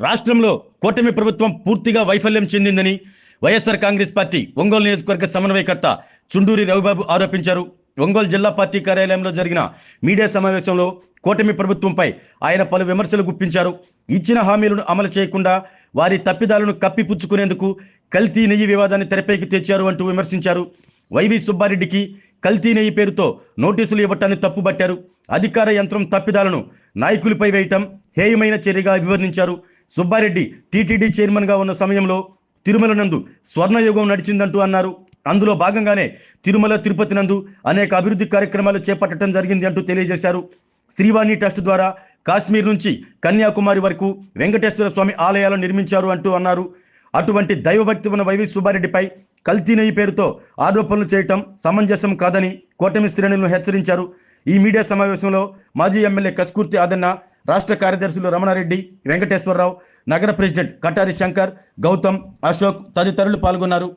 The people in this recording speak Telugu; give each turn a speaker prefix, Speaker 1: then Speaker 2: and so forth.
Speaker 1: రాష్ట్రంలో కూటమి ప్రభుత్వం పూర్తిగా వైఫల్యం చెందిందని వైఎస్ఆర్ కాంగ్రెస్ పార్టీ ఒంగోలు నియోజకవర్గ సమన్వయకర్త చుండూరి రవిబాబు ఆరోపించారు. ఒంగోలు జిల్లా పార్టీ కార్యాలయంలో జరిగిన మీడియా సమావేశంలో కూటమి ప్రభుత్వంపై ఆయన పలు విమర్శలు గుప్పించారు. ఇచ్చిన హామీలను అమలు చేయకుండా వారి తప్పిదాలను కప్పిపుచ్చుకునేందుకు కల్తీ నెయ్యి వివాదాన్ని తెరపైకి తెచ్చారు అంటూ విమర్శించారు. వైవి సుబ్బారెడ్డికి కల్తీ నెయ్యి పేరుతో నోటీసులు ఇవ్వటాన్ని తప్పుబట్టారు. అధికార యంత్రం తప్పిదాలను నాయకులపై వేయటం హేయమైన చర్యగా వివరించారు. సుబ్బారెడ్డి టీటీడీ చైర్మన్గా ఉన్న సమయంలో తిరుమల నందు స్వర్ణయుగం నడిచిందంటూ అన్నారు. అందులో భాగంగానే తిరుమల తిరుపతి నందు అనేక అభివృద్ధి కార్యక్రమాలు చేపట్టడం జరిగింది అంటూ తెలియజేశారు. శ్రీవాణి ట్రస్ట్ ద్వారా కాశ్మీర్ నుంచి కన్యాకుమారి వరకు వెంకటేశ్వర స్వామి ఆలయాలను నిర్మించారు అంటూ అన్నారు. అటువంటి దైవభక్తి ఉన్న వైవి సుబ్బారెడ్డిపై కల్తీ నెయ్యి పేరుతో ఆరోపణలు చేయటం సమంజసం కాదని కూటమి శ్రేణులను హెచ్చరించారు. ఈ మీడియా సమావేశంలో మాజీ ఎమ్మెల్యే కస్కూర్తి ఆదన్న, రాష్ట్ర కార్యదర్శులు రమణారెడ్డి, వెంకటేశ్వరరావు, నగర ప్రెసిడెంట్ కటారి శంకర్, గౌతమ్, అశోక్ తదితరులు పాల్గొన్నారు.